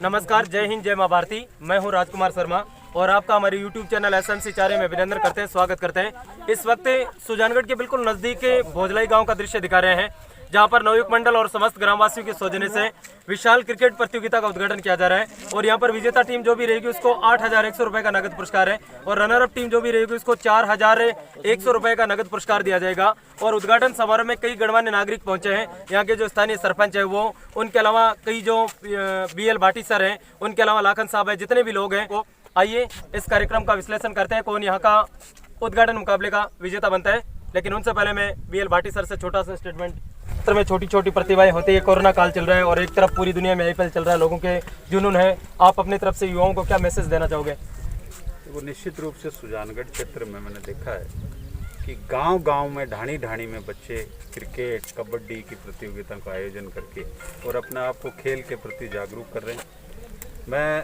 नमस्कार, जय हिंद, जय माँ भारती। मैं हूँ राजकुमार शर्मा और आपका हमारे YouTube चैनल SMC चारे में अभिनंदन करते हैं, स्वागत करते हैं। इस वक्त सुजानगढ़ के बिल्कुल नज़दीक भोजलाई गांव का दृश्य दिखा रहे हैं, जहां पर नवयुग मंडल और समस्त ग्रामवासियों के सौजन्य से विशाल क्रिकेट प्रतियोगिता का उद्घाटन किया जा रहा है। और यहां पर विजेता टीम जो भी रहेगी उसको 8,100 रुपये का नगद पुरस्कार है और रनर अप टीम जो भी रहेगी उसको 4,100 रुपये का नगद पुरस्कार दिया जाएगा। और उद्घाटन समारोह में कई गणमान्य नागरिक पहुंचे हैं। यहाँ के जो स्थानीय सरपंच है वो, उनके अलावा कई जो BL भाटी सर हैं, उनके अलावा लाखन साहब है, जितने भी लोग हैं वो आइए इस कार्यक्रम का विश्लेषण करते हैं, कौन यहाँ का उद्घाटन मुकाबले का विजेता बनता है। लेकिन उनसे पहले मैं BL भाटी सर से छोटा सा स्टेटमेंट। क्षेत्र में छोटी छोटी प्रतिभाएं होती है, कोरोना काल चल रहा है और एक तरफ पूरी दुनिया में IPL चल रहा है, लोगों के जुनून है। आप अपनी तरफ से युवाओं को क्या मैसेज देना चाहोगे? वो निश्चित रूप से सुजानगढ़ क्षेत्र में मैंने देखा है कि गांव-गांव में ढाणी ढाणी में बच्चे क्रिकेट, कबड्डी की प्रतियोगिता का आयोजन करके और अपने आप को खेल के प्रति जागरूक कर रहे हैं। मैं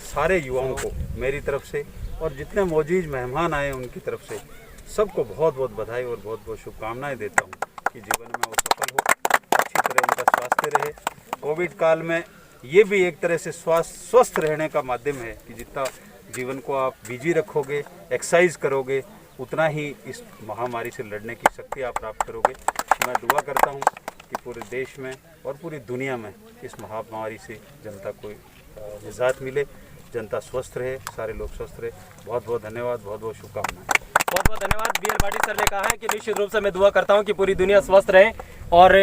सारे युवाओं को मेरी तरफ से और जितने मौजूद मेहमान आए उनकी तरफ से सबको बहुत बहुत बधाई और बहुत बहुत शुभकामनाएं देता हूं कि जीवन में वो सफल हो, अच्छी तरह उनका स्वास्थ्य रहे। कोविड काल में ये भी एक तरह से स्वस्थ रहने का माध्यम है कि जितना जीवन को आप बिजी रखोगे, एक्सरसाइज करोगे, उतना ही इस महामारी से लड़ने की शक्ति आप प्राप्त करोगे। मैं दुआ करता हूँ कि पूरे देश में और पूरी दुनिया में इस महामारी से जनता को निजात मिले, जनता स्वस्थ रहे, सारे लोग स्वस्थ रहे। बहुत बहुत धन्यवाद, बहुत बहुत शुभकामनाएं। बहुत बहुत धन्यवाद। BL भाटी सर ने कहा है कि निश्चित रूप से मैं दुआ करता हूं कि पूरी दुनिया स्वस्थ रहे और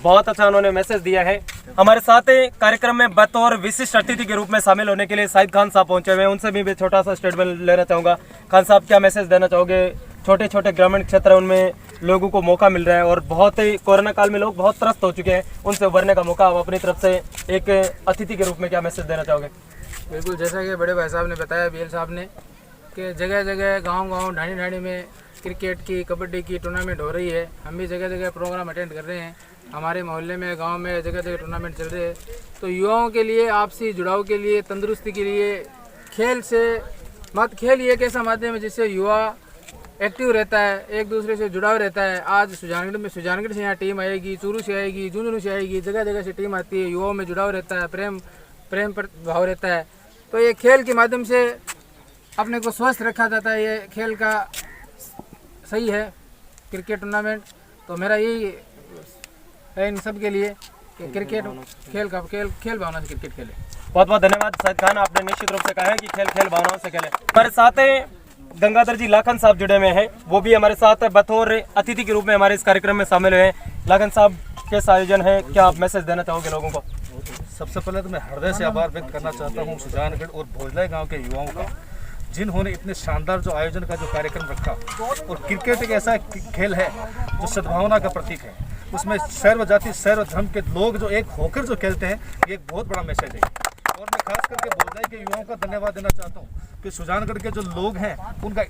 बहुत अच्छा उन्होंने मैसेज दिया है। हमारे साथ कार्यक्रम में बतौर विशिष्ट अतिथि के रूप में शामिल होने के लिए साहिद खान साहब पहुंचे हुए हैं, उनसे भी मैं छोटा सा स्टेटमेंट लेना चाहूँगा। खान साहब, क्या मैसेज देना चाहोगे? छोटे छोटे ग्रामीण क्षेत्र है, उनमें लोगों को मौका मिल रहा है और बहुत ही कोरोना काल में लोग बहुत त्रस्त हो चुके हैं, उनसे उभरने का मौका। आप अपनी तरफ से एक अतिथि के रूप में क्या मैसेज देना चाहोगे? बिल्कुल, जैसा कि बड़े भाई साहब ने बताया, BL साहब ने, कि जगह जगह गांव-गांव ढाणी ढाणी में क्रिकेट की, कबड्डी की टूर्नामेंट हो रही है। हम भी जगह जगह प्रोग्राम अटेंड कर रहे हैं। हमारे मोहल्ले में, गांव में जगह जगह टूर्नामेंट चल रहे हैं। तो युवाओं के लिए, आपसी जुड़ाव के लिए, तंदुरुस्ती के लिए खेल ही एक ऐसा माध्यम है जिससे युवा एक्टिव रहता है, एक दूसरे से जुड़ाव रहता है। आज सुजानगढ़ से यहाँ टीम आएगी, चूरू से आएगी, झुंझुनू से आएगी, जगह जगह से टीम आती है। युवाओं में जुड़ाव रहता है, प्रेम भाव रहता है। तो ये खेल के माध्यम से अपने को स्वस्थ रखा जाता है। ये खेल का सही है क्रिकेट टूर्नामेंट। तो मेरा यही है इन सब के लिए कि क्रिकेट खेल भावना से क्रिकेट खेले। बहुत बहुत धन्यवाद साहिद खान, आपने निश्चित रूप से कहा है कि खेल भावनाओं से खेले। हमारे साथ गंगाधर जी लाखन साहब जुड़े हुए हैं, वो भी हमारे साथ बतौर अतिथि के रूप में हमारे इस कार्यक्रम में शामिल हुए हैं। लाखन साहब, कैसा आयोजन है, क्या आप मैसेज देना चाहोगे लोगों को? सबसे पहले तो मैं हृदय से आभार व्यक्त करना चाहता हूँ सुजानगढ़ और भोजलाई गांव के युवाओं का, जिन्होंने इतने शानदार जो आयोजन का जो कार्यक्रम रखा। और क्रिकेट एक ऐसा खेल है जो सद्भावना का प्रतीक है। उसमें सर्व जाति सर्व धर्म के लोग जो एक होकर जो खेलते हैं, ये एक बहुत बड़ा मैसेज है। और मैं खास करके भोजलाई के युवाओं का धन्यवाद देना चाहता हूँ कि सुजानगढ़ के जो लोग हैं उनका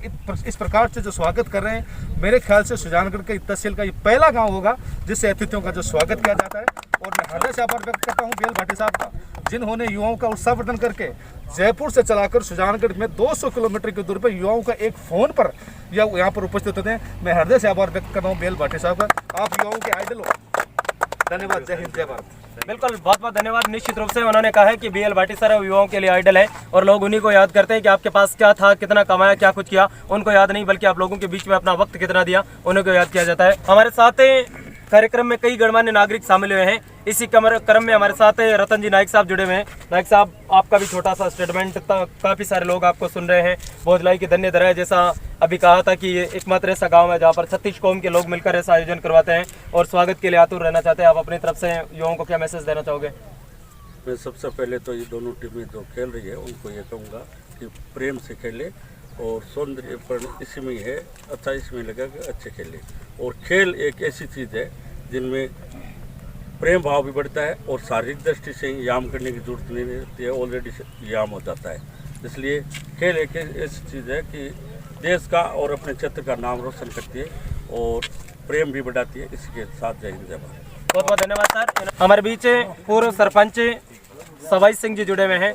इस प्रकार से जो स्वागत कर रहे हैं। मेरे ख्याल से सुजानगढ़ के तहसील का ये पहला गांव होगा जिससे अतिथियों का जो स्वागत किया जाता है। और मैं हृदय से आभार व्यक्त करता हूँ BL भाटी साहब का, जिन्होंने युवाओं का उत्साहवर्धन करके जयपुर से चलाकर सुजानगढ़ में 200 किलोमीटर की दूरी पर युवाओं का एक फ़ोन पर या यहाँ पर उपस्थित होते हैं। मैं हृदय से आभार व्यक्त कर रहा हूँ BL भाटी साहब का। आप युवाओं के आइडल हो। धन्यवाद। जय हिंद, जय भारत। बिल्कुल, बहुत बहुत धन्यवाद। निश्चित रूप से उन्होंने कहा है कि BL भाटी सर युवाओं के लिए आइडल है और लोग उन्हीं को याद करते हैं कि आपके पास क्या था, कितना कमाया, क्या कुछ किया, उनको याद नहीं, बल्कि आप लोगों के बीच में अपना वक्त कितना दिया, उन्हीं को याद किया जाता है। हमारे साथ कार्यक्रम में कई गणमान्य नागरिक शामिल हुए हैं। इसी क्रम में हमारे साथ रतन जी नाइक साहब जुड़े हुए हैं। नाइक साहब, आपका भी छोटा सा स्टेटमेंट। काफ़ी सारे लोग आपको सुन रहे हैं। भोजलाई की धन्य धरा है, जैसा अभी कहा था कि ये एकमात्र ऐसा गांव है जहां पर 36 कौम के लोग मिलकर ऐसा आयोजन करवाते हैं और स्वागत के लिए आतुर रहना चाहते हैं। आप अपनी तरफ से युवाओं को क्या मैसेज देना चाहोगे? मैं सबसे पहले तो ये दोनों टीमें जो खेल रही है उनको ये कहूँगा कि प्रेम से खेले और सौंदर्यपूर्ण इसी में है, अच्छा इसमें लगा कि अच्छे खेले। और खेल एक ऐसी चीज़ है जिनमें प्रेम भाव भी बढ़ता है और शारीरिक दृष्टि से व्यायाम करने की जरूरत नहीं रहती है, ऑलरेडी व्यायाम हो जाता है। इसलिए खेल एक ऐसी चीज़ है कि देश का और अपने क्षेत्र का नाम रोशन करती है और प्रेम भी बढ़ाती है। इसी के साथ जय हिंद, जय भारत। बहुत बहुत धन्यवाद सर। हमारे बीच पूर्व सरपंच सवाई सिंह जी जुड़े हुए हैं।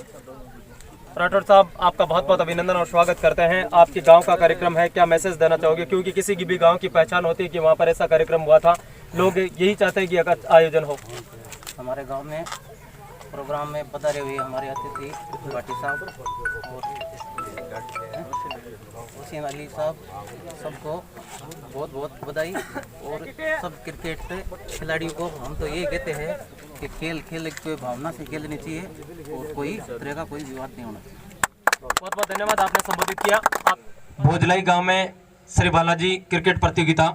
राठौर साहब, आपका बहुत बहुत अभिनंदन और स्वागत करते हैं। आपके गांव का कार्यक्रम है, क्या मैसेज देना चाहोगे? क्योंकि किसी की भी गांव की पहचान होती है कि वहां पर ऐसा कार्यक्रम हुआ था, लोग यही चाहते हैं कि अगर आयोजन हो। हमारे गांव में प्रोग्राम में पधारे हुए हमारे अतिथि भाटी साहब और हुसैन अली साहब, सबको बहुत बहुत बधाई। और सब क्रिकेट खिलाड़ियों को हम तो ये कहते हैं कि खेल कोई भावना से खेलनी चाहिए और कोई तरह का कोई विवाद नहीं होना चाहिए। बहुत बहुत धन्यवाद, आपने संबोधित किया। भोजलाई गांव में श्री बालाजी क्रिकेट प्रतियोगिता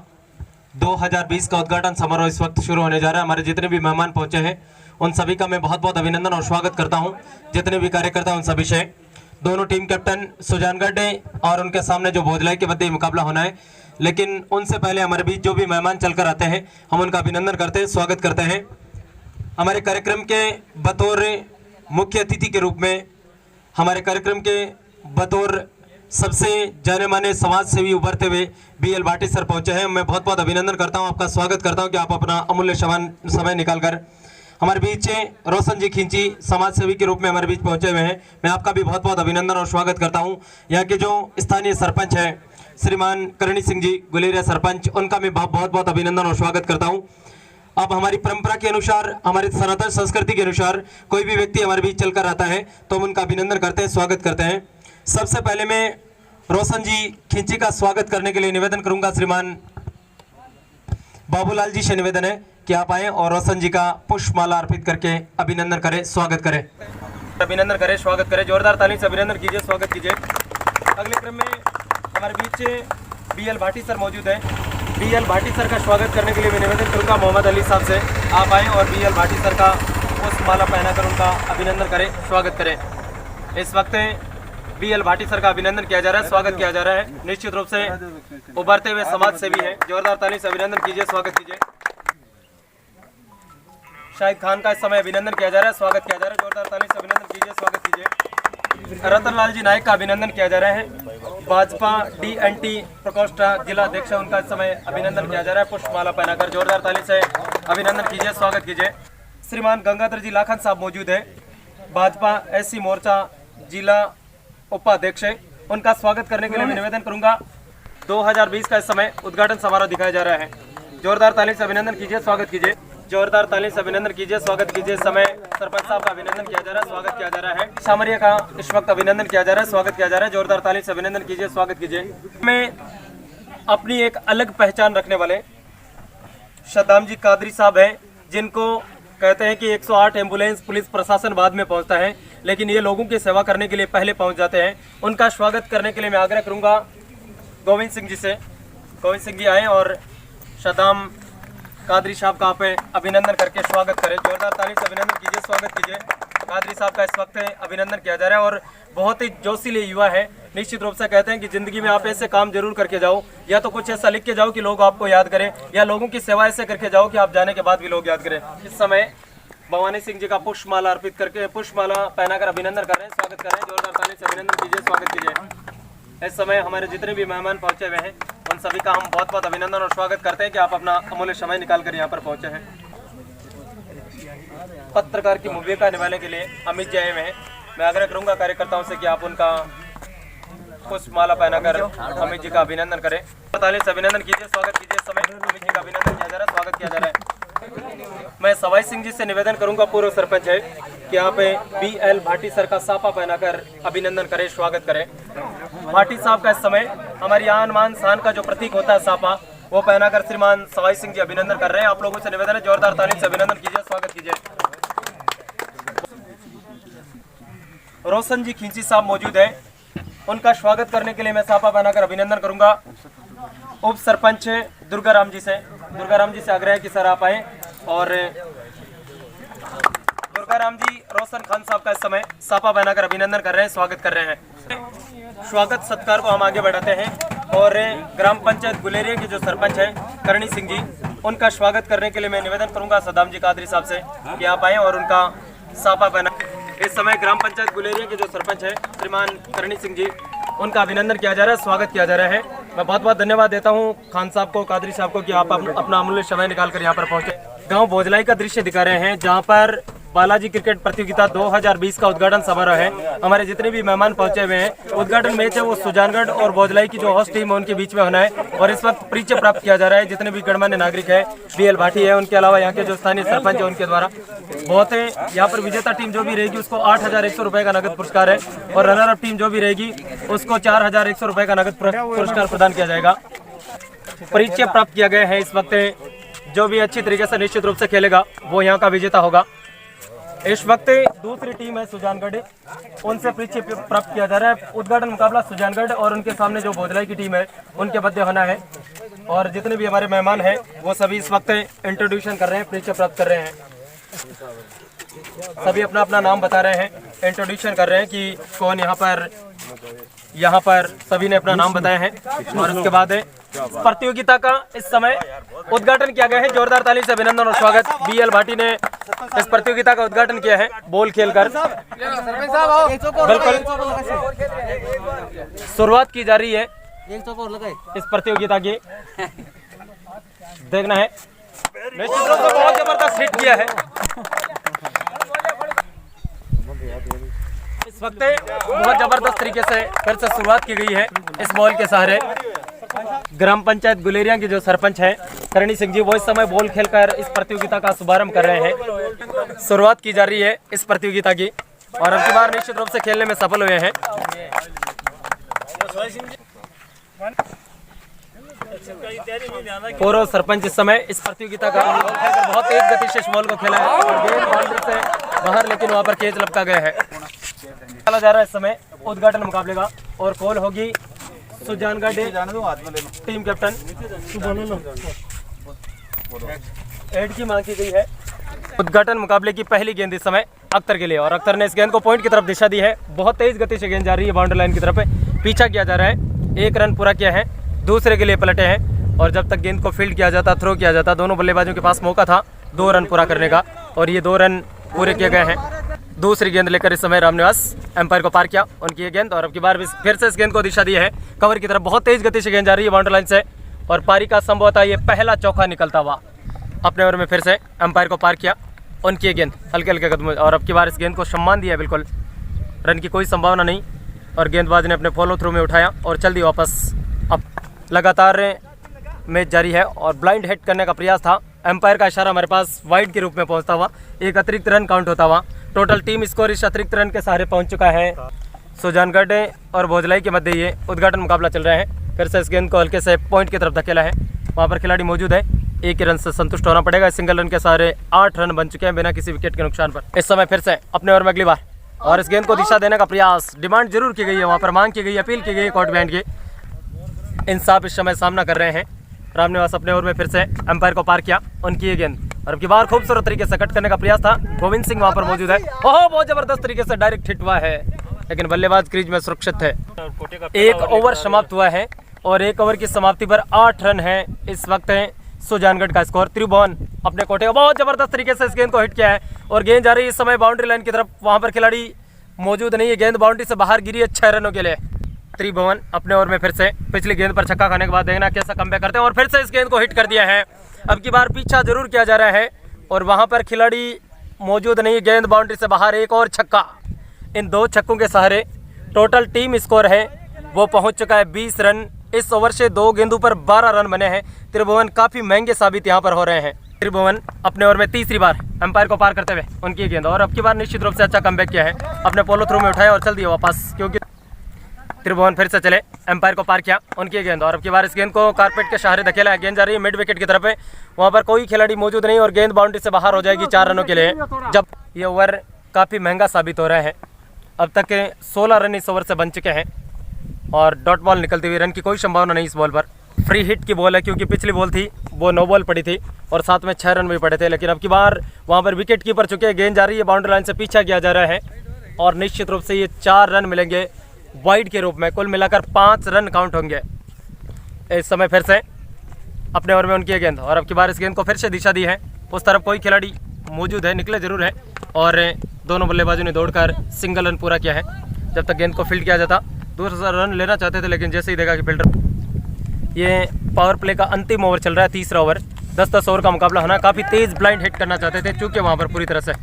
2020 का उद्घाटन समारोह इस वक्त शुरू होने जा रहा है। हमारे जितने भी मेहमान पहुंचे हैं उन सभी का मैं बहुत बहुत अभिनंदन और स्वागत करता हूं। जितने भी कार्यकर्ता उन सभी से, दोनों टीम कैप्टन सुजानगढ़ और उनके सामने जो भोजलाई के मध्य मुकाबला होना है, लेकिन उनसे पहले हमारे बीच जो भी मेहमान चलकर आते हैं हम उनका अभिनंदन करते हैं, स्वागत करते हैं। हमारे कार्यक्रम के बतौर मुख्य अतिथि के रूप में, हमारे कार्यक्रम के बतौर सबसे जाने माने समाज सेवी उभरते हुए BL भाटी सर पहुंचे हैं। मैं बहुत बहुत अभिनंदन करता हूं, आपका स्वागत करता हूं कि आप अपना अमूल्य समय निकालकर हमारे बीच रोशन जी खिंची समाज सेवी के रूप में हमारे बीच पहुंचे हुए हैं। मैं आपका भी बहुत बहुत अभिनंदन और स्वागत करता हूं। यहाँ के जो स्थानीय सरपंच हैं श्रीमान करणी सिंह जी गुलेरिया सरपंच, उनका मैं बहुत बहुत अभिनंदन और स्वागत करता हूँ। अब हमारी परंपरा के अनुसार, हमारी सनातन संस्कृति के अनुसार कोई भी व्यक्ति हमारे बीच चलकर आता है तो हम उनका अभिनंदन करते हैं, स्वागत करते हैं। सबसे पहले मैं रोशन जी खिंची का स्वागत करने के लिए निवेदन करूंगा। श्रीमान बाबूलाल जी से निवेदन है कि आप आए और रोशन जी का पुष्पमाला अर्पित करके अभिनंदन करें, स्वागत करें। अभिनंदन करें, स्वागत करें, जोरदार ताली से अभिनंदन कीजिए, स्वागत कीजिए। अगले क्रम में हमारे बीच BL भाटी सर मौजूद है। BL भाटी सर का स्वागत करने के लिए मैं निवेदन करूंगा मोहम्मद अली साहब से, आप आएँ और BL भाटी सर का पुष्पमाला पहनाकर उनका अभिनंदन करें, स्वागत करें। इस वक्त BL भाटी सर का अभिनंदन किया जा रहा है, स्वागत किया जा रहा है। निश्चित रूप से उभरते हुए समाज सेवी है, जोरदार ताली से अभिनंदन कीजिए, स्वागत कीजिए। शाहिद खान का इस समय अभिनंदन किया जा रहा है, स्वागत किया जा रहा है, जोरदार ताली से अभिनंदन कीजिए, स्वागत कीजिए। रतन लाल जी नायक का अभिनंदन किया जा रहा है, भाजपा DNT प्रकोष्ठा जिला अध्यक्ष, उनका इस समय अभिनंदन किया जा रहा है पुष्पमाला पहनाकर, जोरदार ताली से अभिनंदन कीजिए, स्वागत कीजिए। श्रीमान गंगाधर जी लाखन साहब मौजूद है, भाजपा SC मोर्चा जिला उपाध्यक्ष, उनका स्वागत करने के लिए मैं निवेदन करूंगा। 2020 का इस समय उद्घाटन समारोह दिखाया जा रहा है, जोरदार ताली से अभिनंदन कीजिए, स्वागत कीजिए, जोरदार ताली से अभिनंदन कीजिए, स्वागत कीजिए। इस समय सरपंच साहब का अभिनंदन किया जा रहा है, स्वागत किया जा रहा है। सामरिया का इस वक्त अभिनंदन किया जा रहा है, स्वागत किया जा रहा है, जोरदार ताली से अभिनंदन कीजिए, स्वागत कीजिए। मैं अपनी एक अलग पहचान रखने वाले शदाम जी कादरी साहब हैं, जिनको कहते हैं कि 108 एम्बुलेंस पुलिस प्रशासन बाद में पहुंचता है, लेकिन ये लोगों की सेवा करने के लिए पहले पहुंच जाते हैं। उनका स्वागत करने के लिए मैं आग्रह करूंगा गोविंद सिंह जी से। गोविंद सिंह जी आए और शदाम कादरी साहब का आप अभिनंदन करके स्वागत करें, जोरदार ताली से अभिनंदन कीजिए, स्वागत कीजिए। कादरी साहब का इस वक्त अभिनंदन किया जा रहा है और बहुत ही जोशीले युवा है। निश्चित रूप से कहते हैं कि जिंदगी में आप ऐसे काम जरूर करके जाओ, या तो कुछ ऐसा लिख के जाओ कि लोग आपको याद करें, या लोगों की सेवा ऐसे करके जाओ कि आप जाने के बाद भी लोग याद करें। इस समय भवानी सिंह जी का पुष्पमाला अर्पित करके पुष्पमाला पहनाकर अभिनंदन कर रहे हैं, स्वागत कर रहे हैं, जोरदार ताली से अभिनंदन कीजिए, स्वागत कीजिए। इस समय हमारे जितने भी मेहमान पहुंचे हुए हैं उन सभी का हम बहुत बहुत अभिनंदन और स्वागत करते हैं कि आप अपना अमूल्य समय निकालकर यहाँ पर पहुंचे हैं। पत्रकार की भूमिका निभाने के लिए अमित जी आए हुए हैं। मैं आग्रह करूंगा कार्यकर्ताओं से कि आप उनका पुष्पमाला पहनाकर अमित जी का अभिनंदन करें, ताली से अभिनंदन कीजिए, स्वागत कीजिए। समय अमित जी का अभिनंदन किया जा रहा है, स्वागत किया जा रहा है। मैं सवाई सिंह जी से निवेदन करूंगा, पूर्व सरपंच है, कि आप BL भाटी सर का साफा पहनाकर अभिनंदन करें, स्वागत करें। भाटी साहब का इस समय हमारी आन मान शान का जो प्रतीक होता है साफा, वो पहनाकर श्रीमान सवाई सिंह जी अभिनंदन कर रहे हैं। आप लोगों से निवेदन है, जोरदार ताली से अभिनंदन कीजिए, स्वागत कीजिए। रोशन जी खिंची साहब मौजूद है, उनका स्वागत करने के लिए मैं साफा पहनाकर अभिनंदन करूंगा। उप सरपंच दुर्गाराम जी से आग्रह है कि सर आप आए और दुर्गाराम जी रोशन खान साहब का इस समय साफा पहनाकर अभिनंदन कर रहे हैं, स्वागत कर रहे हैं। स्वागत सत्कार को हम आगे बढ़ाते हैं और ग्राम पंचायत गुलेरिया के जो सरपंच हैं करणी सिंह जी, उनका स्वागत करने के लिए मैं निवेदन करूंगा सदाम जी कादरी साहब से कि आप आए और उनका साफा पहना। इस समय ग्राम पंचायत गुलेरिया के जो सरपंच हैं श्रीमान करणी सिंह जी, उनका अभिनंदन किया जा रहा है, स्वागत किया जा रहा है। मैं बहुत बहुत धन्यवाद देता हूं खान साहब को, कादरी साहब को कि आप अपना अमूल्य समय निकाल कर यहाँ पर पहुंचे। गांव भोजलाई का दृश्य दिखा रहे हैं, जहां पर बालाजी क्रिकेट प्रतियोगिता 2020 का उद्घाटन समारोह है। हमारे जितने भी मेहमान पहुंचे हुए हैं, उद्घाटन मैच है वो सुजानगढ़ और भोजलाई की जो होस्ट टीम है उनके बीच में होना है और इस वक्त परिचय प्राप्त किया जा रहा है जितने भी गणमान्य नागरिक है, BL भाटी है, उनके अलावा यहाँ के जो स्थानीय सरपंच है उनके द्वारा बहुत है। यहाँ पर विजेता टीम जो भी रहेगी उसको 8,100 रुपये का नगद पुरस्कार है और रनर अप टीम जो भी रहेगी उसको 4,100 रुपये का नगद पुरस्कार प्रदान किया जाएगा। परिचय प्राप्त किया गया है। इस वक्त जो भी अच्छी तरीके से निश्चित रूप से खेलेगा वो यहाँ का विजेता होगा। इस वक्त दूसरी टीम है सुजानगढ़, उनसे परिचय प्राप्त किया जा रहा है। उद्घाटन मुकाबला सुजानगढ़ और उनके सामने जो भोजलाई की टीम है उनके मध्य होना है और जितने भी हमारे मेहमान हैं वो सभी इस वक्त इंट्रोड्यूशन कर रहे हैं, परिचय प्राप्त कर रहे हैं। सभी अपना अपना नाम बता रहे हैं, इंट्रोड्यूशन कर रहे हैं कि कौन यहाँ पर सभी ने अपना नाम बताया है और उसके बाद प्रतियोगिता का इस समय उद्घाटन किया गया है। जोरदार ताली से अभिनंदन और स्वागत। BL भाटी ने इस प्रतियोगिता का उद्घाटन किया है बॉल खेलकर। बिल्कुल शुरुआत की जा रही है इस प्रतियोगिता की, देखना है। निश्चित रूप से बहुत जबरदस्त हिट किया है। इस वक्त बहुत जबरदस्त तरीके से फिर से शुरुआत की गई है इस बॉल के सहारे। ग्राम पंचायत गुलेरिया के जो सरपंच हैं करणी सिंह जी वो इस समय बॉल खेलकर इस प्रतियोगिता का शुभारंभ कर रहे हैं। शुरुआत की जा रही है इस प्रतियोगिता की और अब की बार निश्चित रूप से खेलने में सफल हुए हैं। पूर्व सरपंच इस समय इस प्रतियोगिता का बॉल खेलकर बहुत तेज गति से इस बॉल को खेला है और गेंद बाउंड्री से बाहर, लेकिन वहां पर कैच लपका गया है। चला जा रहा है इस समय उद्घाटन मुकाबले का और कॉल होगी सुजानगढ़ टीम कैप्टन एड की मांग की गई है। उद्घाटन मुकाबले की पहली गेंद इस समय अख्तर के लिए और अख्तर ने इस गेंद को पॉइंट की तरफ दिशा दी है। बहुत तेज गति से गेंद जा रही है बाउंड्री लाइन की तरफ, पीछा किया जा रहा है। 1 रन पूरा किया है, दूसरे के लिए पलटे हैं और जब तक गेंद को फील्ड किया जाता, थ्रो किया जाता, दोनों बल्लेबाजों के पास मौका था 2 रन पूरा करने का और ये 2 रन पूरे किए गए हैं। दूसरी गेंद लेकर इस समय रामनिवास एम्पायर को पार किया उनकी ये गेंद और अब की बार फिर से इस गेंद को दिशा दी है कवर की तरफ। बहुत तेज गति से गेंद जा रही है बाउंड्री लाइन से और पारी का संभवतः ये पहला चौका निकलता हुआ अपने ओवर में फिर से एम्पायर को पार किया उनकी ये गेंद हल्के हल्के कदम और अब की बार इस गेंद को सम्मान दिया, बिल्कुल रन की कोई संभावना नहीं और गेंदबाज ने अपने फॉलो थ्रू में उठाया और चल दी वापस। अब लगातार मैच जारी है और ब्लाइंड हिट करने का प्रयास था। एम्पायर का इशारा हमारे पास वाइड के रूप में पहुंचता हुआ एक अतिरिक्त रन काउंट होता हुआ टोटल टीम स्कोर इस अतिरिक्त रन के सहारे पहुंच चुका है। सुजानगढ़ और भोजलाई के मध्य ये उद्घाटन मुकाबला चल रहा है। फिर से इस गेंद को हल्के से पॉइंट की तरफ धकेला है, वहां पर खिलाड़ी मौजूद है, 1 रन से संतुष्ट होना पड़ेगा। सिंगल रन के सहारे 8 रन बन चुके हैं बिना किसी विकेट के नुकसान पर। इस समय फिर से अपने ओवर में अगली बार और इस गेंद को दिशा देने का प्रयास, डिमांड जरूर की गई है, वहां पर मांग की गई, अपील की गई कोर्ट बैंड की। इंसाफ इस समय सामना कर रहे हैं। रामनिवास अपने ओवर में फिर से एम्पायर को पार किया उनकी ये गेंद और अब की बार खूबसूरत तरीके से कट करने का प्रयास था। गोविंद सिंह वहां पर मौजूद है, ओह बहुत जबरदस्त तरीके से डायरेक्ट हिट हुआ है लेकिन बल्लेबाज क्रीज में सुरक्षित है। 1 ओवर समाप्त हुआ है और 1 ओवर की समाप्ति पर 8 रन है इस वक्त है सुजानगढ़ का स्कोर। त्रिभुवन अपने कोटे का बहुत जबरदस्त तरीके से इस गेंद को हिट किया है और गेंद जा रही है इस समय बाउंड्री लाइन की तरफ, वहां पर खिलाड़ी मौजूद नहीं है, गेंद बाउंड्री से बाहर गिरी है 6 रनों के लिए। त्रिभुवन अपने ओवर में फिर से पिछली गेंद पर छक्का खाने के बाद देखना कैसा कमबैक करते हैं और फिर से इस गेंद को हिट कर दिया है। अब की बार पीछा जरूर किया जा रहा है और वहां पर खिलाड़ी मौजूद नहीं, गेंद बाउंड्री से बाहर, एक और छक्का। इन 2 छक्कों के सहारे टोटल टीम स्कोर है वो पहुंच चुका है 20 रन। इस ओवर से 2 गेंदों पर 12 रन बने हैं। त्रिभुवन काफी महंगे साबित यहाँ पर हो रहे हैं। त्रिभुवन अपने ओवर में तीसरी बार एम्पायर को पार करते हुए उनकी गेंद और अब की बार निश्चित रूप से अच्छा कमबैक किया है, अपने पोलो थ्रू में उठाया और चल दिया वापस, क्योंकि त्रिभुवन फिर से चले, एम्पायर को पार किया उनकी गेंद और अब की बार इस गेंद को कारपेट के सहारे धकेला है। गेंद जा रही है मिड विकेट की तरफ है, वहां पर कोई खिलाड़ी मौजूद नहीं और गेंद बाउंड्री से बाहर हो जाएगी 4 रनों के लिए। जब ये ओवर काफ़ी महंगा साबित हो रहा है, अब तक के 16 रन इस ओवर से बन चुके हैं और डॉट बॉल निकलती हुई, रन की कोई संभावना नहीं इस बॉल पर। फ्री हिट की बॉल है क्योंकि पिछली बॉल थी वो नो बॉल पड़ी थी और साथ में 6 रन भी पड़े थे, लेकिन अब की बार वहाँ पर विकेट कीपर चुके हैं। गेंद जा रही है बाउंड्री लाइन से, पीछा किया जा रहा है और निश्चित रूप से ये 4 रन मिलेंगे वाइड के रूप में। कुल मिलाकर 5 रन काउंट होंगे। इस समय फिर से अपने ओवर में उनकी गेंद और अब की बार इस गेंद को फिर से दिशा दी है। उस तरफ कोई खिलाड़ी मौजूद है, निकले जरूर है और दोनों बल्लेबाजों ने दौड़कर सिंगल रन पूरा किया है। जब तक गेंद को फील्ड किया जाता, दूसरा रन लेना चाहते थे, लेकिन जैसे ही देखा कि फील्डर, ये पावर प्ले का अंतिम ओवर चल रहा है, तीसरा ओवर, 10-10 ओवर का मुकाबला होना। काफ़ी तेज़ ब्लाइंड हिट करना चाहते थे, चूँकि वहाँ पर पूरी तरह से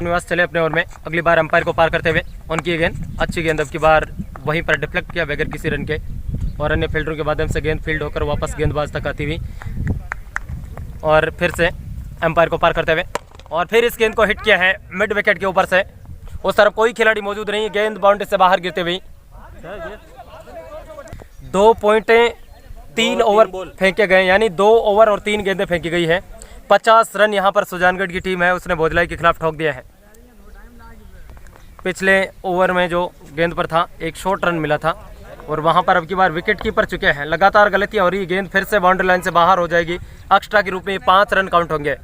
निवास चले अपने ओर में। अगली बार अंपायर को पार करते हुए उनकी गेंद, अच्छी गेंद अब की बार वहीं पर डिफ्लेक्ट किया बगैर किसी रन के, और अन्य फील्डरों के माध्यम से गेंद फील्ड होकर वापस गेंदबाज तक आती हुई, और फिर से अंपायर को पार करते हुए, और फिर इस गेंद को हिट किया है मिड विकेट के ऊपर से। उस तरफ कोई खिलाड़ी मौजूद नहीं, गेंद बाउंड्री से बाहर गिरते हुई 2.3 ओवर फेंके गए, यानी 2 ओवर और 3 गेंदें फेंकी गई है। 50 रन यहाँ पर सुजानगढ़ की टीम है उसने भोजलाई के खिलाफ ठोक दिया है। पिछले ओवर में जो गेंद पर था एक शॉर्ट रन मिला था, और वहाँ पर अब की बार विकेट कीपर चुके हैं। लगातार गलतियाँ हो रही, गेंद फिर से बाउंड्री लाइन से बाहर हो जाएगी। एक्स्ट्रा के रूप में 5 रन काउंट होंगे।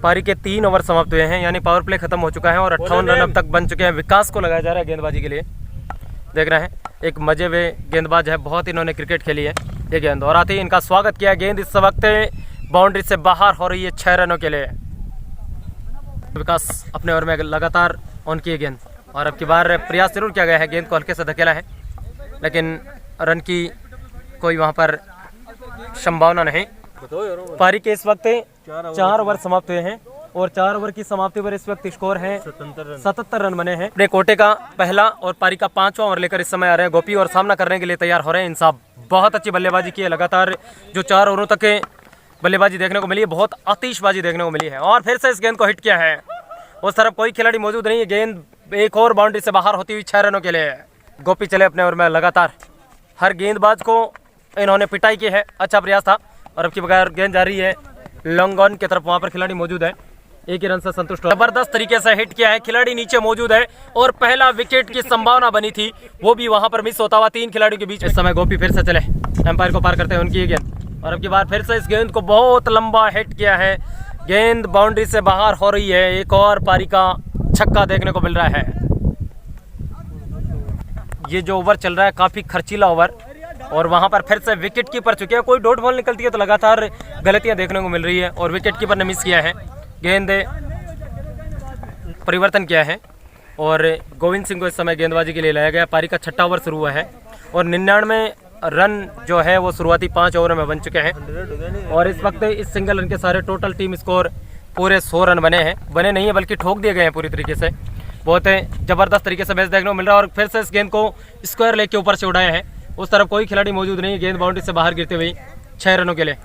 पारी के 3 ओवर समाप्त हुए हैं, यानी पावर प्ले खत्म हो चुका है और 58 रन अब तक बन चुके हैं। विकास को लगाया जा रहा है गेंदबाजी के लिए, देख रहे हैं एक मजे हुए गेंदबाज है, बहुत इन्होंने क्रिकेट खेली है। ये गेंद और आते ही इनका स्वागत किया, गेंद इस वक्त बाउंड्री से बाहर हो रही है 6 रनों के लिए। विकास अपने ओवर में लगातार ऑन की गेंद, और अब की बार प्रयास जरूर किया गया है, गेंद को हल्के से धकेला है, लेकिन रन की कोई वहाँ पर संभावना नहीं। पारी के इस वक्त 4 ओवर समाप्त हुए हैं, और 4 ओवर की समाप्ति पर इस वक्त स्कोर है 77 रन बने हैं। अपने कोटे का पहला और पारी का 5वां ओवर लेकर इस समय आ रहे हैं गोपी, और सामना करने के लिए तैयार हो रहे हैं इंसाफ। बहुत अच्छी बल्लेबाजी की है, लगातार जो 4 ओवरों तक बल्लेबाजी देखने को मिली है, बहुत आतिशबाजी देखने को मिली है, और फिर से इस गेंद को हिट किया है। उस तरफ कोई खिलाड़ी मौजूद नहीं है, गेंद एक और बाउंड्री से बाहर होती हुई 6 रनों के लिए। गोपी चले अपने ओवर में, लगातार हर गेंदबाज को इन्होंने पिटाई की है, अच्छा प्रयास था, और अब की बगैर गेंद जा रही है लॉन्ग ऑन की तरफ, वहाँ पर खिलाड़ी मौजूद है, एक ही रन से संतुष्ट हो। जबरदस्त तरीके से हिट किया है, खिलाड़ी नीचे मौजूद है, और पहला विकेट की संभावना बनी थी वो भी वहां पर मिस होता हुआ 3 खिलाड़ियों के बीच। इस समय गोपी फिर से चले, एम्पायर को पार करते हैं उनकी गेंद, और अब की बार फिर से इस गेंद को बहुत लंबा हिट किया है, गेंद बाउंड्री से बाहर हो रही है। एक और पारी का छक्का देखने को मिल रहा है। ये जो ओवर चल रहा है काफी खर्चीला ओवर, और वहां पर फिर से विकेट कीपर चुके हैं। कोई डॉट बॉल निकलती है तो लगातार गलतियां देखने को मिल रही है, और विकेट कीपर ने मिस किया है, गेंद परिवर्तन किया है, और गोविंद सिंह को इस समय गेंदबाजी के लिए लाया गया। पारी का 6वां ओवर शुरू हुआ है, और 99 रन जो है वो शुरुआती 5 ओवर में बन चुके हैं, और इस वक्त इस सिंगल रन के सारे टोटल टीम स्कोर पूरे 100 रन बने नहीं है, बल्कि ठोक दिए गए हैं पूरी तरीके से। बहुत जबरदस्त तरीके से मैच देखने को मिल रहा है, और फिर से इस गेंद को स्क्वायर लेग के ऊपर से उड़ाया है। उस तरफ कोई खिलाड़ी मौजूद नहीं, गेंद बाउंड्री से बाहर गिरते हुई 6 रनों के लिए।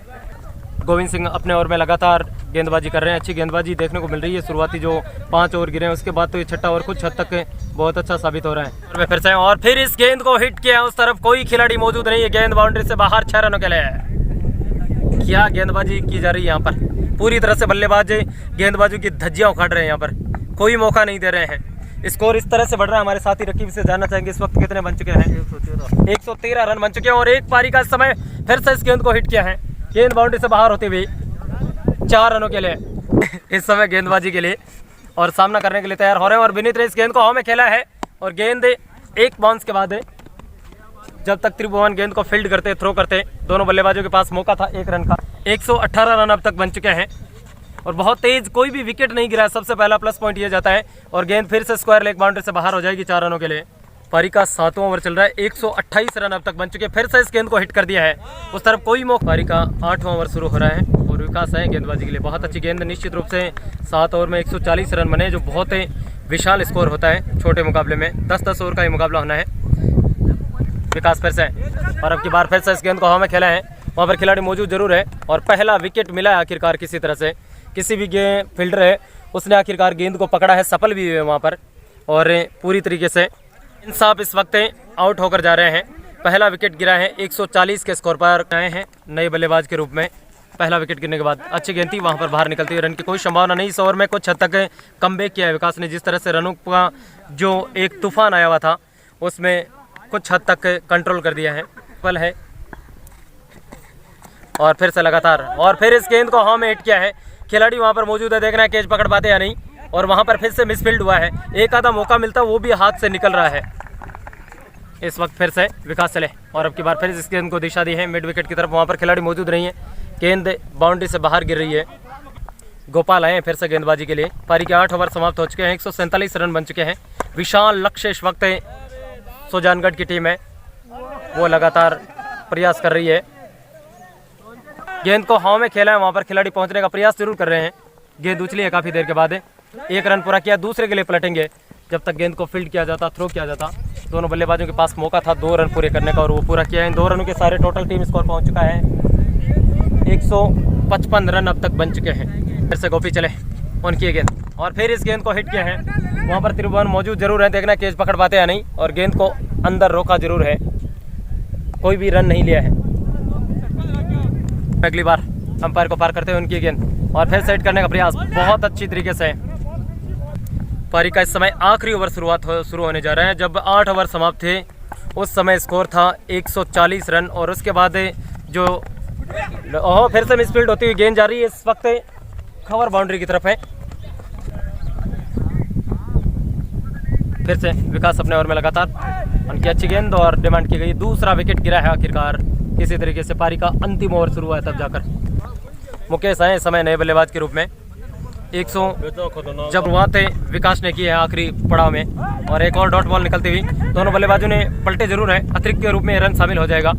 गोविंद सिंह अपने ओवर में लगातार गेंदबाजी कर रहे हैं, अच्छी गेंदबाजी देखने को मिल रही है। शुरुआती जो 5 ओवर गिरे हैं उसके बाद तो ये 6वां ओवर कुछ हद तक बहुत अच्छा साबित हो रहा है। फिर से और फिर इस गेंद को हिट किया, उस तरफ कोई खिलाड़ी मौजूद नहीं है, गेंद बाउंड्री से बाहर 6 रनों के लिए। क्या गेंदबाजी की जा रही है यहाँ पर, पूरी तरह से बल्लेबाज गेंदबाजों की धज्जियां उखाड़ रहे हैं, यहाँ पर कोई मौका नहीं दे रहे हैं। स्कोर इस तरह से बढ़ रहा है। हमारे साथी रकीब से जानना चाहेंगे इस वक्त कितने बन चुके हैं? 113 रन बन चुके हैं, और एक पारी का समय फिर से इस गेंद को हिट किया है, गेंद बाउंड्री से बाहर होती हुई 4 रनों के लिए इस समय गेंदबाजी के लिए, और सामना करने के लिए तैयार हो रहे हैं। और विनीत ने इस गेंद को हवा में खेला है, और गेंद एक बाउंस के बाद जब तक त्रिभुवन गेंद को फील्ड करते थ्रो करते, दोनों बल्लेबाजों के पास मौका था 1 रन का। 118 रन अब तक बन चुके हैं, और बहुत तेज कोई भी विकेट नहीं गिरा है, सबसे पहला प्लस पॉइंट ये जाता है। और गेंद फिर से स्क्वायर लेग बाउंड्री से बाहर हो जाएगी 4 रनों के लिए। पारी का 7वां ओवर चल रहा है, 128 रन अब तक बन चुके हैं, फिर से इस गेंद को हिट कर दिया है, उस तरफ कोई मौका। पारी का 8वां ओवर शुरू हो रहा है, और विकास है गेंदबाजी के लिए। बहुत अच्छी गेंद, निश्चित रूप से 7 ओवर में 140 रन बने, जो बहुत विशाल स्कोर होता है छोटे मुकाबले में। 10-10 ओवर का ये मुकाबला होना है। विकास फिर से, और अब की बार फिर से इस गेंद को हवा में खेला है, वहाँ पर खिलाड़ी मौजूद जरूर है, और पहला विकेट मिला है आखिरकार किसी तरह से। किसी भी फील्डर है उसने आखिरकार गेंद को पकड़ा है, सफल भी हुए वहाँ पर, और पूरी तरीके से इंसाफ इस वक्त आउट होकर जा रहे हैं। पहला विकेट गिरा है, 140 के स्कोर पर आए हैं नए बल्लेबाज के रूप में। पहला विकेट गिरने के बाद अच्छी गेंद थी, वहाँ पर बाहर निकलती हुई रन की कोई संभावना नहीं। इस ओवर में कुछ हद तक कमबैक किया है विकास ने, जिस तरह से रनों का जो एक तूफान आया हुआ था उसमें कुछ हद तक कंट्रोल कर दिया है। पल है, और फिर से लगातार, और फिर इस गेंद को हवा में हिट किया है। खिलाड़ी वहाँ पर मौजूद है, देखना है कैच पकड़ पाते या नहीं, और वहाँ पर फिर से मिसफील्ड हुआ है। एक आधा मौका मिलता वो भी हाथ से निकल रहा है। इस वक्त फिर से विकास चले, और अब की बार फिर इस गेंद को दिशा दी है मिड विकेट की तरफ, वहाँ पर खिलाड़ी मौजूद नहीं है, गेंद बाउंड्री से बाहर गिर रही है। गोपाल आए हैं फिर से गेंदबाजी के लिए। पारी के 8 ओवर समाप्त हो चुके हैं, 147 रन बन चुके हैं। विशाल लक्ष्य इस वक्त सुजानगढ़ की टीम है, वो लगातार प्रयास कर रही है। गेंद को हवा में खेला है, वहाँ पर खिलाड़ी पहुँचने का प्रयास जरूर कर रहे हैं। गेंद उछली है काफ़ी देर के बाद, एक रन पूरा किया, दूसरे के लिए पलटेंगे जब तक गेंद को फील्ड किया जाता, थ्रो किया जाता। दोनों बल्लेबाजों के पास मौका था 2 रन पूरे करने का और वो पूरा किया है। इन 2 रनों के सारे टोटल टीम स्कोर पहुंच चुका है 155 रन अब तक बन चुके हैं। फिर से गोपी चले ऑन किए गेंद और फिर इस गेंद को हिट किया है। वहाँ पर त्रिभुवन मौजूद जरूर है, देखना कैच पकड़ पाते या नहीं, और गेंद को अंदर रोका जरूर है, कोई भी रन नहीं लिया है। अगली बार अंपायर को पार करते हुए उनकी गेंद और फिर सेट करने का प्रयास बहुत अच्छी तरीके से। पारी का इस समय आखिरी ओवर शुरू होने जा रहा है। जब 8 ओवर समाप्त थे उस समय स्कोर था 140 रन और उसके बाद जो फिर से मिसफील्ड होती हुई गेंद जा रही है, इस वक्त कवर बाउंड्री की तरफ है। फिर से विकास अपने ओवर में लगातार उनकी अच्छी गेंद और डिमांड की गई, दूसरा विकेट गिरा है आखिरकार। किसी तरीके से पारी का अंतिम ओवर शुरू हुआ है तब जाकर मुकेश आए समय नए बल्लेबाज के रूप में। 100 जब शुरुआत विकास ने की है आखिरी पड़ाव में और एक और डॉट बॉल निकलती हुई दोनों बल्लेबाजों ने पलटे जरूर है, अतिरिक्त के रूप में रन शामिल हो जाएगा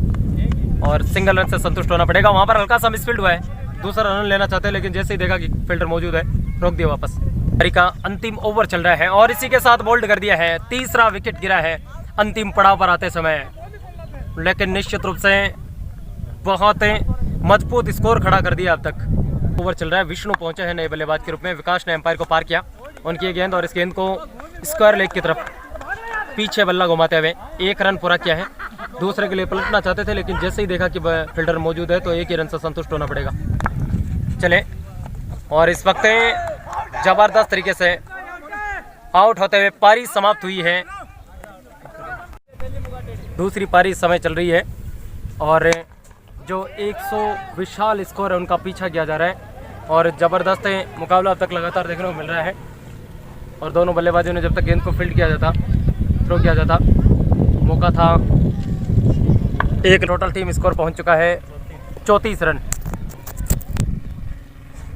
और सिंगल रन से संतुष्ट होना पड़ेगा। वहां पर हल्का सा मिसफील्ड हुआ है, दूसरा रन लेना चाहते हैं लेकिन जैसे ही देखा कि फील्डर मौजूद है रोक दिया वापस। पारी का अंतिम ओवर चल रहा है और इसी के साथ बोल्ड कर दिया है, तीसरा विकेट गिरा है अंतिम पड़ाव पर आते समय, लेकिन निश्चित रूप से बहुत मजबूत स्कोर खड़ा कर दिया अब तक। ओवर चल रहा है, विष्णु पहुंचे हैं नए बल्लेबाज के रूप में। विकास ने एम्पायर को पार किया, उनकी गेंद और इस गेंद को स्क्वायर लेग की तरफ पीछे बल्ला घुमाते हुए 1 रन पूरा किया है। दूसरे के लिए पलटना चाहते थे लेकिन जैसे ही देखा कि फील्डर मौजूद है तो 1 ही रन से संतुष्ट होना पड़ेगा। चले और इस वक्त जबरदस्त तरीके से आउट होते हुए पारी समाप्त हुई है। दूसरी पारी इस समय चल रही है और जो 100 विशाल स्कोर है उनका पीछा किया जा रहा है और ज़बरदस्त मुकाबला अब तक लगातार देखने को मिल रहा है। और दोनों बल्लेबाजों ने जब तक गेंद को फील्ड किया जाता, थ्रो किया जाता, मौका था। एक टोटल टीम स्कोर पहुंच चुका है 34 रन।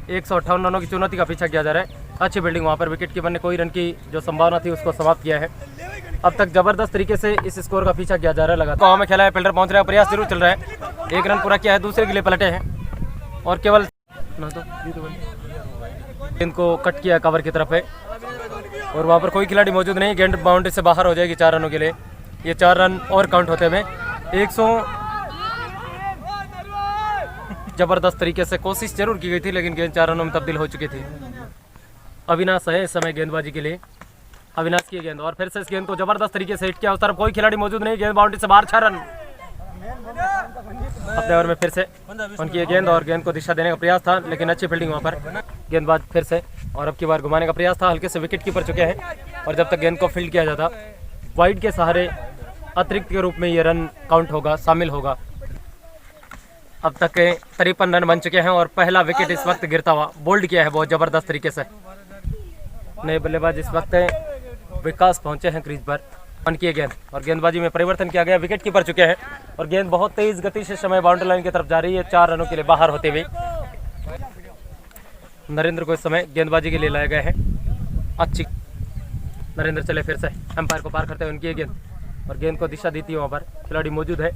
158 रनों की चुनौती का पीछा किया जा रहा है। अच्छी फील्डिंग, वहाँ पर विकेट कीपर ने कोई रन की जो संभावना थी उसको समाप्त किया है। अब तक जबरदस्त तरीके से इस स्कोर का पीछा किया जा रहा है लगातार। गाँव में खेला है, फील्डर पहुंच रहा है, प्रयास जरूर चल रहा है। 1 रन पूरा किया है, दूसरे के लिए पलटे हैं और केवल गेंद को कट किया कवर की तरफ है और वहाँ पर कोई खिलाड़ी मौजूद नहीं। गेंद बाउंड्री से बाहर हो जाएगी 4 रनों के लिए। ये 4 रन और काउंट होते हुए 100 जबरदस्त तरीके से कोशिश जरूर की गई थी लेकिन गेंद 4 रनों में तब्दील हो चुकी थी। अविनाश है इस समय गेंदबाजी के लिए, अविनाश की गेंद और फिर से इस गेंद को जबरदस्त तरीके से हिट किया। उस तरफ कोई खिलाड़ी मौजूद नहीं, गेंद बाउंड्री से बाहर, 6 रन। अपने ओवर में फिर से उनकी गेंद और गेंद को दिशा देने का प्रयास था लेकिन अच्छी फील्डिंग वहाँ पर। गेंदबाज फिर से और अब की बार घुमाने का प्रयास था, हल्के से विकेट कीपर चुके हैं और जब तक गेंद को फील्ड किया जाता वाइड के सहारे अतिरिक्त के रूप में ये रन काउंट होगा, शामिल होगा। अब तक 53 रन बन चुके हैं और पहला विकेट इस वक्त गिरता हुआ बोल्ड किया है बहुत जबरदस्त तरीके से। नए बल्लेबाज इस वक्त विकास पहुंचे हैं क्रीज पर, उनकी गेंद और गेंदबाजी में परिवर्तन किया गया, विकेट कीपर चुके हैं और गेंद बहुत तेज गति से समय बाउंड्री लाइन की तरफ जा रही है 4 रनों के लिए बाहर होते हुए। नरेंद्र को इस समय गेंदबाजी के लिए लाया गया है। अच्छी नरेंद्र चले फिर से एम्पायर को पार करते हुए उनकी गेंद और गेंद को दिशा देती है, वहाँ पर खिलाड़ी मौजूद है,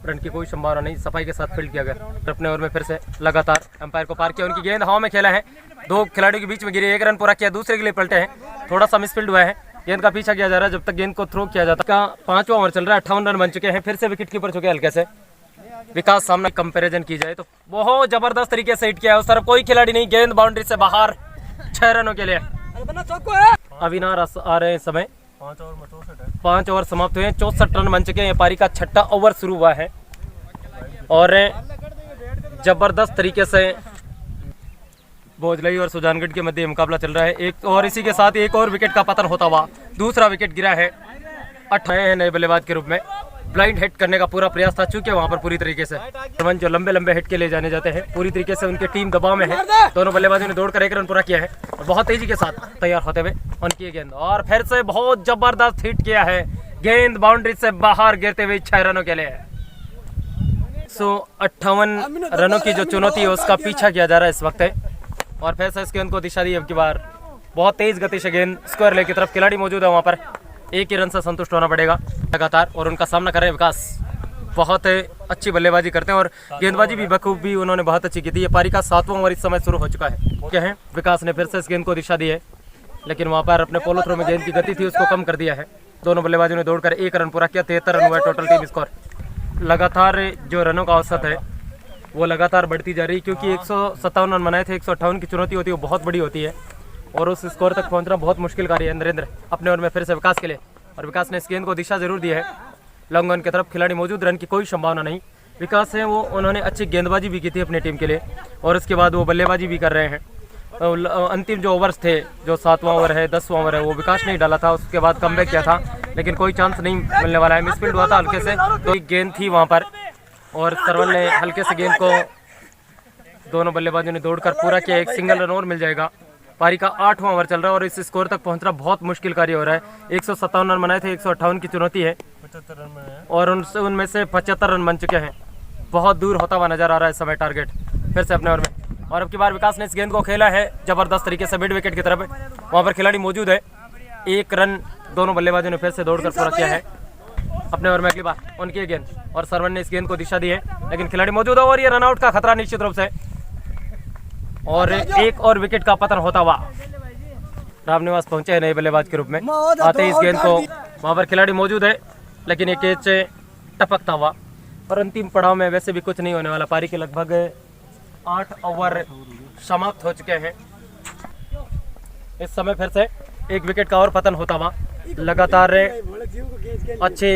रन की कोई संभावना नहीं, सफाई के साथ फील्ड किया गया। अपने ओवर में फिर से लगातार एम्पायर को पार किया, उनकी गेंद हवा में खेला है, 2 खिलाड़ियों के बीच में गिरी, 1 रन पूरा किया, दूसरे के लिए पलटे हैं, थोड़ा सा मिसफील्ड हुआ है। गेंद का पीछा किया जा रहा है जब तक गेंद को थ्रो किया जाता है। 5वां ओवर चल रहा है, 58 रन बन चुके हैं, फिर से विकेट कीपर चुके हैं हल्के से। विकास सामने कंपैरिजन की जाए तो बहुत जबरदस्त तरीके से हिट किया है, उस तरफ कोई खिलाड़ी नहीं, गेंद बाउंड्री से बाहर, 6 रनों के लिए। अविनाश आ रहे हैं इस समय, 5 ओवर समाप्त हुए हैं, 64 रन बन चुके हैं। पारी का 6ठा ओवर शुरू हुआ है और जबरदस्त तरीके से भोजलई और सुजानगढ़ के मध्य मुकाबला चल रहा है। एक और इसी के साथ एक और विकेट का पतन होता हुआ दूसरा विकेट गिरा है। 8 है नए बल्लेबाज के रूप में, ब्लाइंड हिट करने का पूरा प्रयास था, चूंकि वहां पर पूरी तरीके से जो लंबे लंबे हिट के लिए जाने जाते हैं पूरी तरीके से उनकी टीम दबाव में है। दोनों बल्लेबाजों ने दौड़कर 1 रन पूरा किया है और बहुत तेजी के साथ तैयार होते हुए उनकी गेंद और फिर से बहुत जबरदस्त हिट किया है, गेंद बाउंड्री से बाहर गिरते हुए 6 रनों के लिए। 158 रनों की जो चुनौती है उसका पीछा किया जा रहा है इस वक्त और फिर से इस गेंद को दिशा दी। अब की बार बहुत तेज गति से गेंद स्क्वायर लेग की तरफ, खिलाड़ी मौजूद है वहां पर, 1 ही रन से संतुष्ट होना पड़ेगा लगातार और उनका सामना कर रहे हैं विकास। बहुत अच्छी बल्लेबाजी करते हैं और गेंदबाजी भी बखूबी उन्होंने बहुत अच्छी की थी। ये पारी का 7वां ओवर इस समय शुरू हो चुका है। क्या है, विकास ने फिर से इस गेंद को दिशा दी है लेकिन वहाँ पर अपने पोलो थ्रो में गेंद की गति थी उसको कम कर दिया है। दोनों बल्लेबाजों ने दौड़कर 1 रन पूरा किया। 73 रन हुआ टोटल टीम स्कोर। लगातार जो रनों का औसत है वो लगातार बढ़ती जा रही है, क्योंकि 157 रन बनाए थे। 158 की चुनौती होती है वो बहुत बड़ी होती है और उस स्कोर तक पहुंचना बहुत मुश्किल कार्य है। नरेंद्र अपने ओवर में फिर से विकास के लिए, और विकास ने इस गेंद को दिशा जरूर दी है। लॉन्ग ऑन की तरफ खिलाड़ी मौजूद, रन की कोई संभावना नहीं। विकास है वो उन्होंने अच्छी गेंदबाजी भी की थी अपनी टीम के लिए और उसके बाद वो बल्लेबाजी भी कर रहे हैं। अंतिम जो ओवर्स थे, जो 7वां ओवर है 10वां ओवर है, वो विकास ने डाला था। उसके बाद कमबैक किया था लेकिन कोई चांस नहीं मिलने वाला है। मिसफील्ड हुआ था हल्के से, तो एक गेंद थी वहाँ पर और सरवल ने हल्के से गेंद को दोनों बल्लेबाजों ने दौड़कर पूरा किया। एक सिंगल रन और मिल जाएगा। पारी का 8वां ओवर चल रहा है और इस स्कोर तक पहुंचना बहुत मुश्किल कार्य हो रहा है। 157 रन बनाए थे, 158 की चुनौती है और उनमें से 75 रन बन चुके हैं। बहुत दूर होता हुआ नजर आ रहा है इस समय टारगेट। फिर से अपने ओवर में, और अब की बार विकास ने इस गेंद को खेला है जबरदस्त तरीके से मिड विकेट की तरफ। वहाँ पर खिलाड़ी मौजूद है। 1 रन दोनों बल्लेबाजों ने फिर से दौड़कर पूरा किया है अपने ओवर में। अगली बार उनकी गेंद और सरवन ने इस गेंद को दिशा दी है, लेकिन खिलाड़ी मौजूद है और ये रनआउट का खतरा निश्चित रूप से, और एक और विकेट का पतन होता हुआ रामनिवास पहुंचे हैं नए बल्लेबाज के रूप में। आते ही इस गेंद को, वहां पर खिलाड़ी मौजूद है लेकिन ये कैच टपकता हुआ, और अंतिम पड़ाव में वैसे भी कुछ नहीं होने वाला। पारी के लगभग 8 ओवर समाप्त हो चुके हैं। इस समय फिर से एक विकेट का और पतन होता हुआ। लगातार अच्छे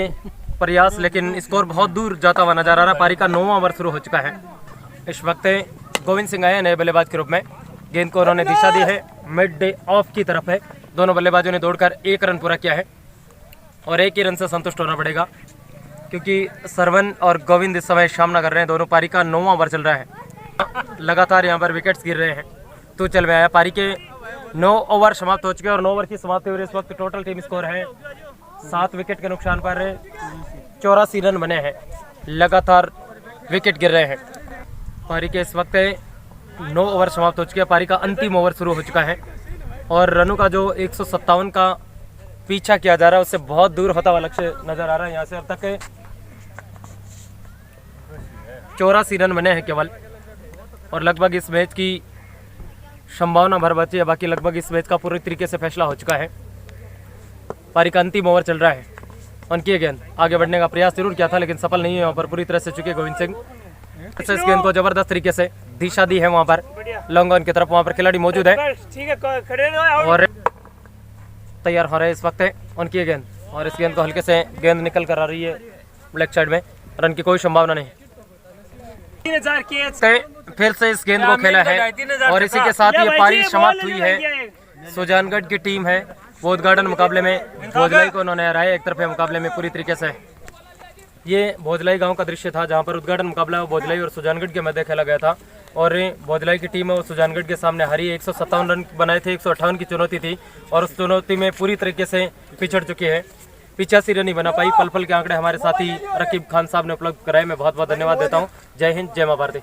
प्रयास लेकिन स्कोर बहुत दूर जाता हुआ नजर आ रहा है। पारी का 9वां ओवर शुरू हो चुका है। इस वक्त गोविंद सिंह आए नए बल्लेबाज के रूप में। गेंद को उन्होंने दिशा दी है, मिड डे ऑफ की तरफ है। दोनों बल्लेबाजों ने दौड़कर 1 रन पूरा किया है और 1 ही रन से संतुष्ट होना पड़ेगा, क्योंकि सरवन और गोविंद इस समय सामना कर रहे हैं। दोनों पारी का 9वां ओवर चल रहा है। लगातार यहाँ पर विकेट्स गिर रहे हैं। तो चल में आया। पारी के 9 ओवर समाप्त हो चुके हैं और 9 ओवर की समाप्ति हुई। इस वक्त टोटल टीम स्कोर है 7 विकेट के नुकसान पर 84 रन बने हैं। लगातार विकेट गिर रहे हैं। पारी के इस वक्त 9 ओवर समाप्त हो चुके हैं। पारी का अंतिम ओवर शुरू हो चुका है और रनों का जो 157 का पीछा किया जा रहा है उससे बहुत दूर होता हुआ लक्ष्य नजर आ रहा है। यहाँ से अब तक 84 रन बने हैं केवल, और लगभग इस मैच की संभावना भर बची है। बाकी लगभग इस मैच का पूरी तरीके से फैसला हो चुका है। पारी का अंतिम ओवर चल रहा है। उनकी गेंद आगे बढ़ने का प्रयास जरूर किया था लेकिन सफल नहीं है। वहाँ पर पूरी तरह से चुके गोविंद सिंह। इस गेंद को जबरदस्त तरीके से दिशा दी है वहाँ पर लॉन्ग ऑन की तरफ। वहाँ पर खिलाड़ी मौजूद है और तैयार हो रहे इस वक्त है उनकी गेंद, और इस गेंद को हल्के से गेंद निकल कर आ रही है ब्लैक साइड में। रन की कोई संभावना नहीं। फिर से इस गेंद को खेला है और इसी के साथ ये पारी समाप्त हुई है। सुजानगढ़ की टीम है वो उद्घाटन मुकाबले में भोजलाई को उन्होंने हराया एक तरफे मुकाबले में पूरी तरीके से। ये भोजलाई गांव का दृश्य था जहां पर उद्घाटन मुकाबला भोजलाई और सुजानगढ़ के मध्य खेला गया था और भोजलाई की टीम है वो सुजानगढ़ के सामने हारी। 157 रन बनाए थे। 158 की चुनौती थी और उस चुनौती में पूरी तरीके से पिछड़ चुकी है। 85 रन ही बना पाई। पल पल के आंकड़े हमारे साथी रकीब खान साहब ने उपलब्ध कराए। मैं बहुत बहुत धन्यवाद देता हूँ। जय हिंद, जय मां भारती।